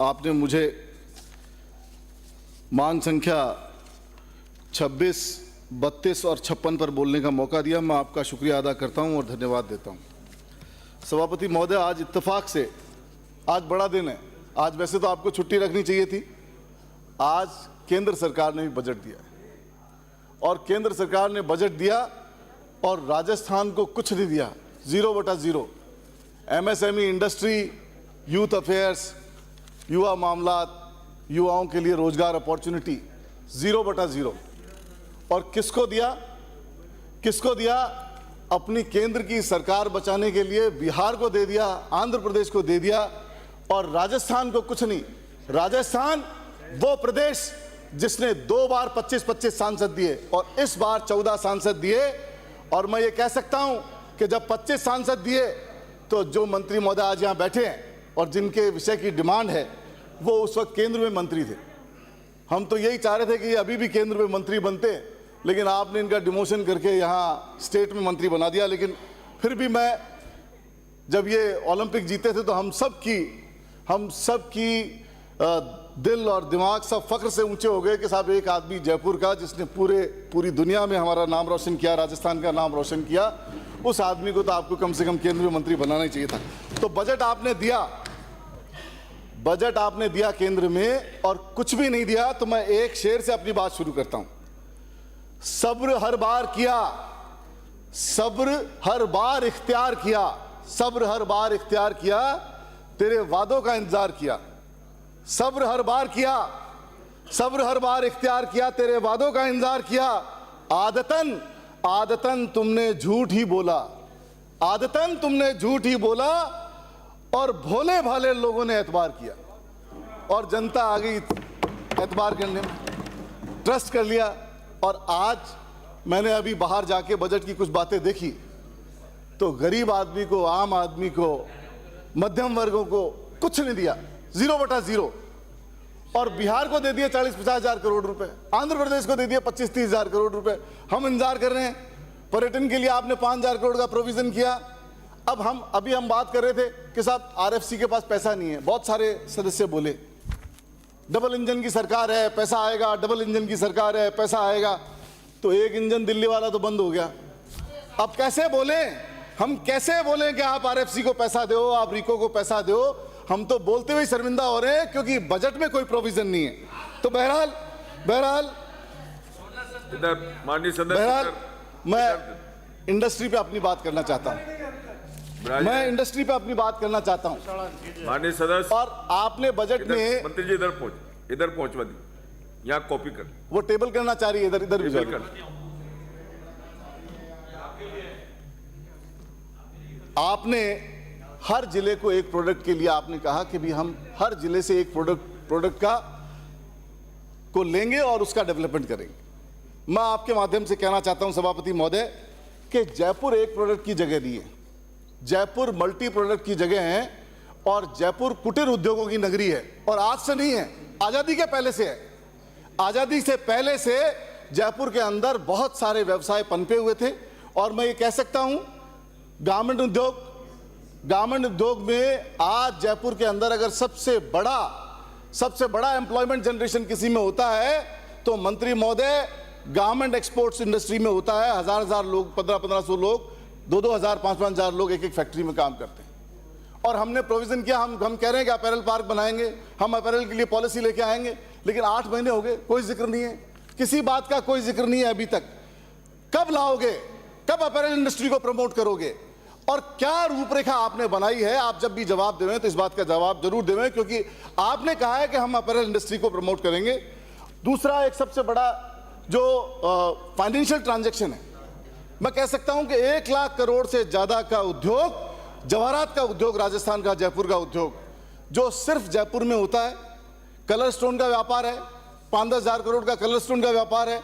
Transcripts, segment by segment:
आपने मुझे मांग संख्या 26, 32 और 56 पर बोलने का मौका दिया। मैं आपका शुक्रिया अदा करता हूं और धन्यवाद देता हूं। सभापति महोदय, आज इत्तेफाक से आज बड़ा दिन है। आज वैसे तो आपको छुट्टी रखनी चाहिए थी। आज केंद्र सरकार ने भी बजट दिया है और केंद्र सरकार ने बजट दिया और राजस्थान को कुछ नहीं दिया। 0/0। MSME इंडस्ट्री, यूथ अफेयर्स, युवा मामलात, युवाओं के लिए रोजगार अपॉर्चुनिटी 0/0। और किसको दिया? किसको दिया? अपनी केंद्र की सरकार बचाने के लिए बिहार को दे दिया, आंध्र प्रदेश को दे दिया और राजस्थान को कुछ नहीं। राजस्थान वो प्रदेश जिसने 2 बार 25-25 सांसद दिए और इस बार 14 सांसद दिए। और मैं ये कह सकता हूं कि जब 25 सांसद दिए तो जो मंत्री महोदय आज यहां बैठे हैं और जिनके विषय की डिमांड है वो उस वक्त केंद्र में मंत्री थे। हम तो यही चाह रहे थे कि अभी भी केंद्र में मंत्री बनते, लेकिन आपने इनका डिमोशन करके यहाँ स्टेट में मंत्री बना दिया। लेकिन फिर भी मैं, जब ये ओलंपिक जीते थे तो हम सब की दिल और दिमाग सब फख्र से ऊंचे हो गए कि साहब एक आदमी जयपुर का जिसने पूरी दुनिया में हमारा नाम रोशन किया, राजस्थान का नाम रोशन किया, उस आदमी को तो आपको कम से कम केंद्र में मंत्री बनाना ही चाहिए था। तो बजट आपने दिया केंद्र में और कुछ भी नहीं दिया। तो मैं एक शेर से अपनी बात शुरू करता हूं। सब्र हर बार किया, सब्र हर बार इख्तियार किया, सब्र हर बार इख्तियार किया, तेरे वादों का इंतजार किया। सब्र हर बार किया, सब्र हर बार इख्तियार किया, तेरे वादों का इंतजार किया। आदतन तुमने झूठ ही बोला, आदतन तुमने झूठ ही बोला और भोले भाले लोगों ने एतबार किया और जनता आ गई एतबार करने में, ट्रस्ट कर लिया। और आज मैंने अभी बाहर जाके बजट की कुछ बातें देखी तो गरीब आदमी को, आम आदमी को, मध्यम वर्गों को कुछ नहीं दिया, 0/0। और बिहार को दे दिए 40-50 हजार करोड़ रुपए, आंध्र प्रदेश को दे दिए 25-30 हजार करोड़ रुपए। हम इंतजार कर रहे हैं पर्यटन के लिए, आपने 5,000 करोड़ का प्रोविजन किया। अभी हम बात कर रहे थे कि साहब RFC के पास पैसा नहीं है। बहुत सारे सदस्य बोले डबल इंजन की सरकार है, पैसा आएगा, डबल इंजन की सरकार है, पैसा आएगा। तो एक इंजन दिल्ली वाला तो बंद हो गया। अब कैसे बोले, हम कैसे बोलें कि आप RFC को पैसा दो, आप रिको को पैसा दो? हम तो बोलते हुए शर्मिंदा हो रहे हैं क्योंकि बजट में कोई प्रोविजन नहीं है। तो बहरहाल मैं इंडस्ट्री पे अपनी बात करना चाहता हूं। मैं इंडस्ट्री पे अपनी बात करना चाहता हूं। माननीय सदस्य, और आपने बजट में, मंत्री जी इधर पहुंचवा दी, यहाँ कॉपी कर, वो टेबल करना चाह रही है, इधर भी कर। आपने हर जिले को एक प्रोडक्ट के लिए आपने कहा कि भी हम हर जिले से एक प्रोडक्ट को लेंगे और उसका डेवलपमेंट करेंगे। मैं आपके माध्यम से कहना चाहता हूं सभापति महोदय कि जयपुर एक प्रोडक्ट की जगह नहीं है, जयपुर मल्टी प्रोडक्ट की जगह है और जयपुर कुटीर उद्योगों की नगरी है। और आज से नहीं है, आजादी के पहले से है। आजादी से पहले से जयपुर के अंदर बहुत सारे व्यवसाय पनपे हुए थे। और मैं ये कह सकता हूं गारमेंट उद्योग में आज जयपुर के अंदर अगर सबसे बड़ा एम्प्लॉयमेंट जनरेशन किसी में होता है तो मंत्री महोदय गारमेंट एक्सपोर्ट्स इंडस्ट्री में होता है। हजार लोग, 1500 लोग, 2,000, 5,000 लोग एक फैक्ट्री में काम करते हैं। और हमने प्रोविजन किया, हम कह रहे हैं कि अपैरल पार्क बनाएंगे, हम अपैरल के लिए पॉलिसी लेके आएंगे। लेकिन 8 महीने हो गए, कोई जिक्र नहीं है, किसी बात का कोई जिक्र नहीं है अभी तक। कब लाओगे, कब अपैरल इंडस्ट्री को प्रमोट करोगे और क्या रूपरेखा आपने बनाई है? आप जब भी जवाब देवें तो इस बात का जवाब जरूर देवें, क्योंकि आपने कहा है कि हम अपैरल इंडस्ट्री को प्रमोट करेंगे। दूसरा, एक सबसे बड़ा जो फाइनेंशियल ट्रांजैक्शन है, मैं कह सकता हूं कि 1 लाख करोड़ से ज्यादा का उद्योग, जवाहरात का उद्योग, राजस्थान का, जयपुर का उद्योग, जो सिर्फ जयपुर में होता है। कलर स्टोन का व्यापार है, 5-10 हजार करोड़ का कलर स्टोन का व्यापार है।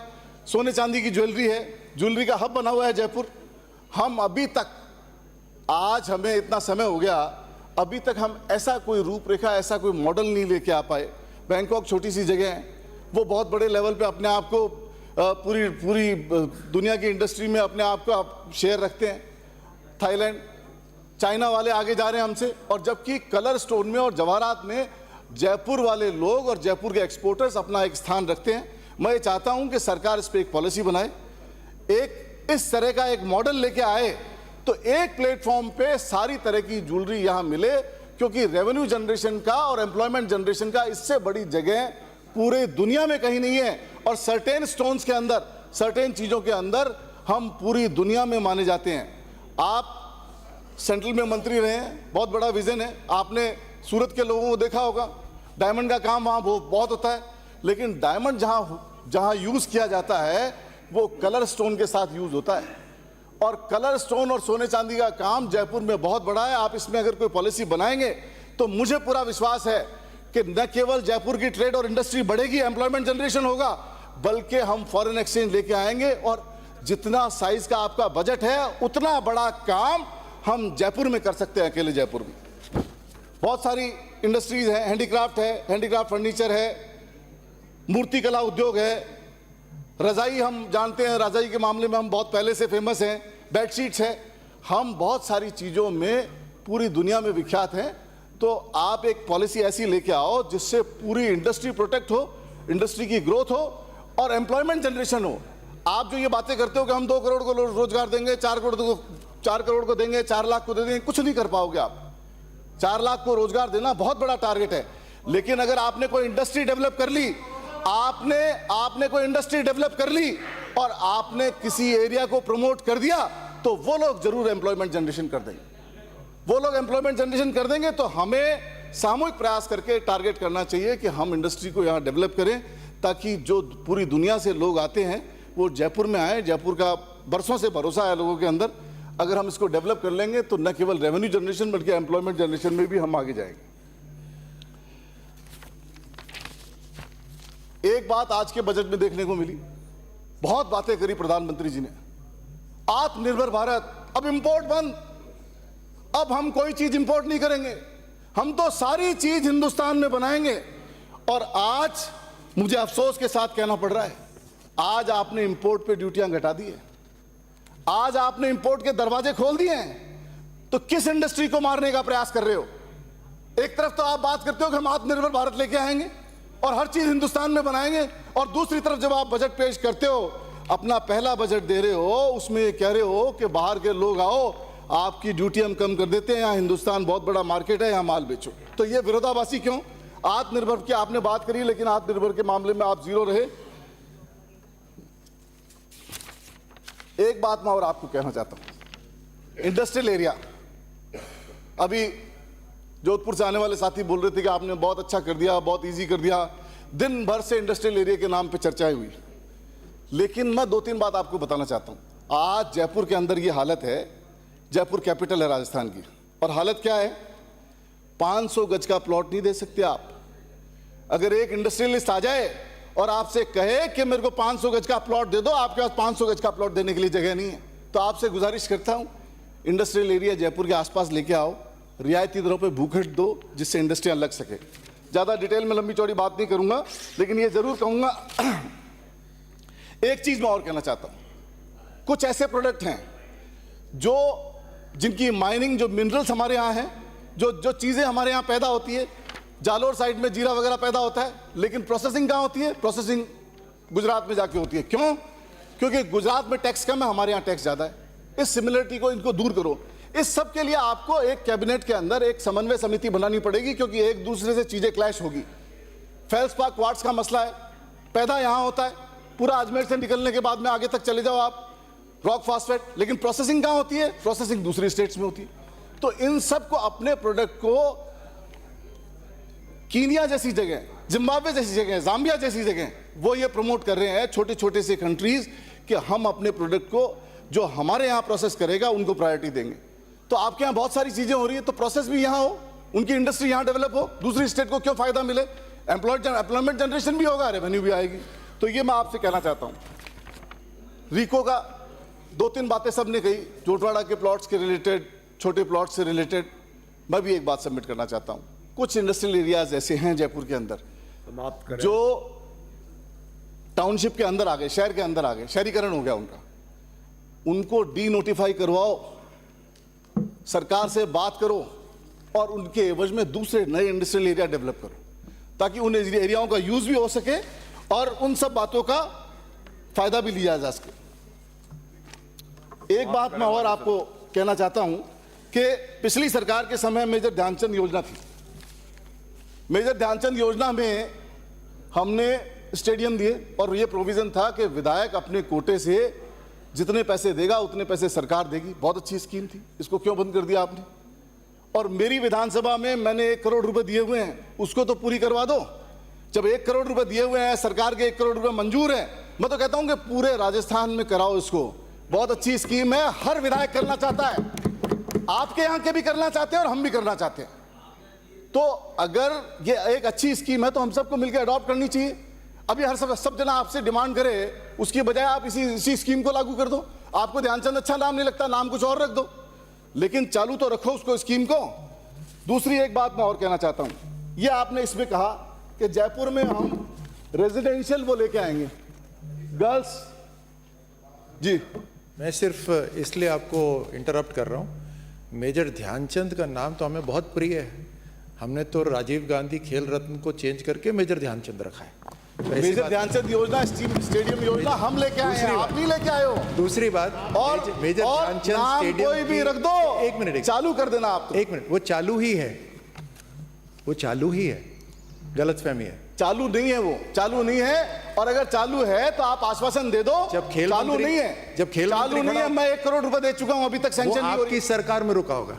सोने चांदी की ज्वेलरी है, ज्वेलरी का हब बना हुआ है जयपुर। हम अभी तक, आज हमें इतना समय हो गया, अभी तक हम ऐसा कोई रूपरेखा, ऐसा कोई मॉडल नहीं लेके आ पाए। बैंकॉक छोटी सी जगह है, वो बहुत बड़े लेवल पे अपने आप को पूरी दुनिया की इंडस्ट्री में अपने आप को आप शेयर रखते हैं। थाईलैंड, चाइना वाले आगे जा रहे हैं हमसे। और जबकि कलर स्टोन में और जवाहरात में जयपुर वाले लोग और जयपुर के एक्सपोर्टर्स अपना एक स्थान रखते हैं। मैं ये चाहता हूं कि सरकार इस पर एक पॉलिसी बनाए, एक इस तरह का एक मॉडल लेके आए तो एक प्लेटफॉर्म पे सारी तरह की ज्वेलरी यहां मिले, क्योंकि रेवेन्यू जनरेशन का और एम्प्लॉयमेंट जनरेशन का इससे बड़ी जगह पूरे दुनिया में कहीं नहीं है। और सर्टेन स्टोन्स के अंदर, सर्टेन चीज़ों के अंदर हम पूरी दुनिया में माने जाते हैं। आप सेंट्रल में मंत्री रहे हैं, बहुत बड़ा विजन है, आपने सूरत के लोगों को देखा होगा, डायमंड का काम वहाँ बहुत होता है, लेकिन डायमंड जहाँ यूज़ किया जाता है वो कलर स्टोन के साथ यूज़ होता है। और कलर स्टोन और सोने चांदी का काम जयपुर में बहुत बड़ा है। आप इसमें अगर कोई पॉलिसी बनाएंगे तो मुझे पूरा विश्वास है कि न केवल जयपुर की ट्रेड और इंडस्ट्री बढ़ेगी, एम्प्लॉयमेंट जनरेशन होगा, बल्कि हम फॉरेन एक्सचेंज लेके आएंगे और जितना साइज का आपका बजट है उतना बड़ा काम हम जयपुर में कर सकते हैं। अकेले जयपुर में बहुत सारी इंडस्ट्रीज हैं, हैंडीक्राफ्ट है, हैंडीक्राफ्ट फर्नीचर है, मूर्ति कला उद्योग है, रजाई हम जानते हैं, रजाई के मामले में हम बहुत पहले से फेमस हैं, बेडशीट्स है, हम बहुत सारी चीज़ों में पूरी दुनिया में विख्यात हैं। तो आप एक पॉलिसी ऐसी लेके आओ जिससे पूरी इंडस्ट्री प्रोटेक्ट हो, इंडस्ट्री की ग्रोथ हो और एम्प्लॉयमेंट जनरेशन हो। आप जो ये बातें करते हो कि हम 2 करोड़ को रोजगार देंगे, 4 करोड़ को देंगे, 4 लाख को दे देंगे, कुछ नहीं कर पाओगे आप। 4 लाख को रोजगार देना बहुत बड़ा टारगेट है, लेकिन अगर आपने कोई इंडस्ट्री डेवलप कर ली, आपने कोई इंडस्ट्री डेवलप कर ली और आपने किसी एरिया को प्रमोट कर दिया, तो वो लोग जरूर एम्प्लॉयमेंट जनरेशन कर देंगे। वो लोग एम्प्लॉयमेंट जनरेशन कर देंगे। तो हमें सामूहिक प्रयास करके टारगेट करना चाहिए कि हम इंडस्ट्री को यहाँ डेवलप करें, ताकि जो पूरी दुनिया से लोग आते हैं वो जयपुर में आए। जयपुर का बरसों से भरोसा है लोगों के अंदर। अगर हम इसको डेवलप कर लेंगे तो न केवल रेवेन्यू जनरेशन बल्कि एम्प्लॉयमेंट जनरेशन में भी हम आगे जाएंगे। एक बात आज के बजट में देखने को मिली, बहुत बातें करी प्रधानमंत्री जी ने, आत्मनिर्भर भारत, अब इंपोर्ट बंद, अब हम कोई चीज इंपोर्ट नहीं करेंगे, हम तो सारी चीज हिंदुस्तान में बनाएंगे। और आज मुझे अफसोस के साथ कहना पड़ रहा है, आज आपने इंपोर्ट पे ड्यूटियां घटा दी है, आज आपने इंपोर्ट के दरवाजे खोल दिए हैं। तो किस इंडस्ट्री को मारने का प्रयास कर रहे हो? एक तरफ तो आप बात करते हो कि हम आत्मनिर्भर भारत लेके आएंगे और हर चीज हिंदुस्तान में बनाएंगे, और दूसरी तरफ जब आप बजट पेश करते हो, अपना पहला बजट दे रहे हो, उसमें ये कह रहे हो कि बाहर के लोग आओ, आपकी ड्यूटी हम कम कर देते हैं, यहाँ हिंदुस्तान बहुत बड़ा मार्केट है, यहाँ माल बेचो। तो ये विरोधाभासी क्यों? आत्मनिर्भर की आपने बात करी, लेकिन आत्मनिर्भर के मामले में आप जीरो रहे। एक बात मैं और आपको कहना चाहता हूं, इंडस्ट्रियल एरिया, अभी जोधपुर से आने वाले साथी बोल रहे थे कि आपने बहुत अच्छा कर दिया, बहुत इजी कर दिया, दिन भर से इंडस्ट्रियल एरिया के नाम पे चर्चाएं हुई। लेकिन मैं 2-3 बात आपको बताना चाहता हूं। आज जयपुर के अंदर ये हालत है, जयपुर कैपिटल है राजस्थान की, और हालत क्या है, 500 गज का प्लॉट नहीं दे सकते आप। अगर एक इंडस्ट्रियलिस्ट आ जाए और आपसे कहे कि मेरे को 500 गज का प्लॉट दे दो, आपके पास 500 गज का प्लॉट देने के लिए जगह नहीं है। तो आपसे गुजारिश करता हूं, इंडस्ट्रियल एरिया जयपुर के आसपास लेके आओ, रियायती दरों पे भूखट दो, जिससे इंडस्ट्रियां लग सके। ज़्यादा डिटेल में लंबी चौड़ी बात नहीं करूंगा, लेकिन ये जरूर कहूंगा, एक चीज़ मैं और कहना चाहता हूं, कुछ ऐसे प्रोडक्ट हैं जिनकी माइनिंग, जो मिनरल्स हमारे यहाँ हैं, जो चीज़ें हमारे यहाँ पैदा होती है, जालोर साइड में जीरा वगैरह पैदा होता है, लेकिन प्रोसेसिंग कहाँ होती है? प्रोसेसिंग गुजरात में जाके होती है। क्यों? क्योंकि गुजरात में टैक्स कम है, हमारे यहाँ टैक्स ज़्यादा है। इस सिमिलरिटी को, इनको दूर करो। इस सब के लिए आपको एक कैबिनेट के अंदर एक समन्वय समिति बनानी पड़ेगी, क्योंकि एक दूसरे से चीज़ें क्लैश होगी। फेल्सपार क्वार्ट्ज का मसला है, पैदा यहाँ होता है, पूरा अजमेर से निकलने के बाद में आगे तक चले जाओ आप, रॉक फास्फेट, लेकिन प्रोसेसिंग कहाँ होती है? प्रोसेसिंग दूसरी स्टेट्स में होती है। तो इन सब को, अपने प्रोडक्ट को कीनिया जैसी जगह, जिम्बाब्वे जैसी जगह, जाम्बिया जैसी जगह, वो ये प्रमोट कर रहे हैं, छोटे छोटे से कंट्रीज, कि हम अपने प्रोडक्ट को जो हमारे यहाँ प्रोसेस करेगा उनको प्रायोरिटी देंगे। तो आपके यहाँ बहुत सारी चीजें हो रही है, तो प्रोसेस भी यहाँ हो, उनकी इंडस्ट्री यहाँ डेवलप हो, दूसरी स्टेट को क्यों फायदा मिले? एम्प्लॉयमेंट जनरेशन भी होगा, रेवेन्यू भी आएगी। तो ये मैं आपसे कहना चाहता हूँ। रिको का 2-3 बातें सबने कही, जोटवाड़ा के प्लॉट्स के रिलेटेड, छोटे प्लॉट से रिलेटेड। मैं भी एक बात सबमिट करना चाहता हूँ। कुछ इंडस्ट्रियल एरियाज ऐसे हैं जयपुर के अंदर जो टाउनशिप के अंदर आ गए, शहर के अंदर आ गए, शहरीकरण हो गया उनका, उनको डी नोटिफाई करवाओ, सरकार से बात करो और उनके एवज में दूसरे नए इंडस्ट्रियल एरिया डेवलप करो। ताकि उन एरियाओं का यूज भी हो सके और उन सब बातों का फायदा भी लिया जा सके। एक बात मैं और आपको कहना चाहता हूं कि पिछली सरकार के समय मेजर ध्यानचंद योजना थी। मेजर ध्यानचंद योजना में हमने स्टेडियम दिए और ये प्रोविजन था कि विधायक अपने कोटे से जितने पैसे देगा उतने पैसे सरकार देगी। बहुत अच्छी स्कीम थी, इसको क्यों बंद कर दिया आपने? और मेरी विधानसभा में मैंने 1 करोड़ रुपए दिए हुए हैं, उसको तो पूरी करवा दो। जब 1 करोड़ रुपए दिए हुए हैं, सरकार के 1 करोड़ रुपए मंजूर है, मैं तो कहता हूं कि पूरे राजस्थान में कराओ इसको। बहुत अच्छी स्कीम है, हर विधायक करना चाहता है, आपके यहां के भी करना चाहते हैं और हम भी करना चाहते हैं। तो अगर ये एक अच्छी स्कीम है तो हम सबको मिलकर अडॉप्ट करनी चाहिए। अभी हर सब जना आपसे डिमांड करे, उसकी बजाय आप इसी स्कीम को लागू कर दो। आपको ध्यानचंद अच्छा नाम नहीं लगता, नाम कुछ और रख दो, लेकिन चालू तो रखो उसको, स्कीम को। दूसरी एक बात मैं और कहना चाहता हूं, ये आपने इसमें कहा कि जयपुर में हम रेजिडेंशियल वो लेके आएंगे गर्ल्स। जी, मैं सिर्फ इसलिए आपको इंटरप्ट कर रहा हूं, मेजर ध्यानचंद का नाम तो हमें बहुत प्रिय है। हमने तो राजीव गांधी खेल रत्न को चेंज करके मेजर ध्यानचंद रखा है। मेजर ध्यानचंद योजना, स्टेडियम योजना हम लेके आए हैं, आप नहीं लेके आए हो। दूसरी बात, और मेजर ध्यानचंद नाम स्टेडियम कोई भी रख दो, एक मिनट, चालू कर देना आप। एक मिनट, वो चालू ही है, वो चालू ही है, गलतफहमी है। चालू नहीं है, वो चालू नहीं है। और अगर चालू है तो आप आश्वासन दे दो। जब खेल चालू मंत्री, नहीं है, जब खेल चालू मंत्री नहीं है, मैं 1 करोड़ रुपए दे चुका हूं, अभी तक सैंक्शन नहीं हो रही। आपकी सरकार में रुका होगा।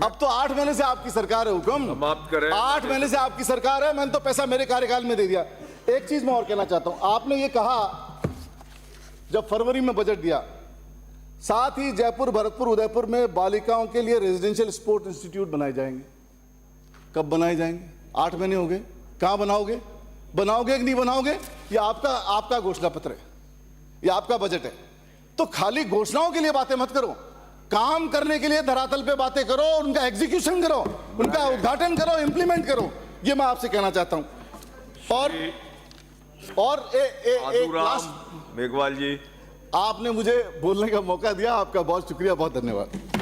अब तो 8 महीने से आपकी सरकार है, हुक्म समाप्त करें। 8 महीने से आपकी सरकार है, मैंने तो पैसा मेरे कार्यकाल में दे दिया। एक चीज मैं और कहना चाहता हूं, आपने ये कहा जब फरवरी में बजट दिया, साथ ही जयपुर, भरतपुर, उदयपुर में बालिकाओं के लिए रेजिडेंशियल स्पोर्ट इंस्टीट्यूट बनाए जाएंगे। कब बनाए जाएंगे? 8 महीने हो गए, कहां बनाओगे? बनाओगे कि नहीं बनाओगे? ये आपका घोषणा पत्र है, ये आपका बजट है। तो खाली घोषणाओं के लिए बातें मत करो, काम करने के लिए धरातल पे बातें करो, उनका एग्जीक्यूशन करो, उनका उद्घाटन करो, इंप्लीमेंट करो। ये मैं आपसे कहना चाहता हूं। और एक लास्ट, मेघवाल जी, आपने मुझे बोलने का मौका दिया, आपका बहुत शुक्रिया, बहुत धन्यवाद।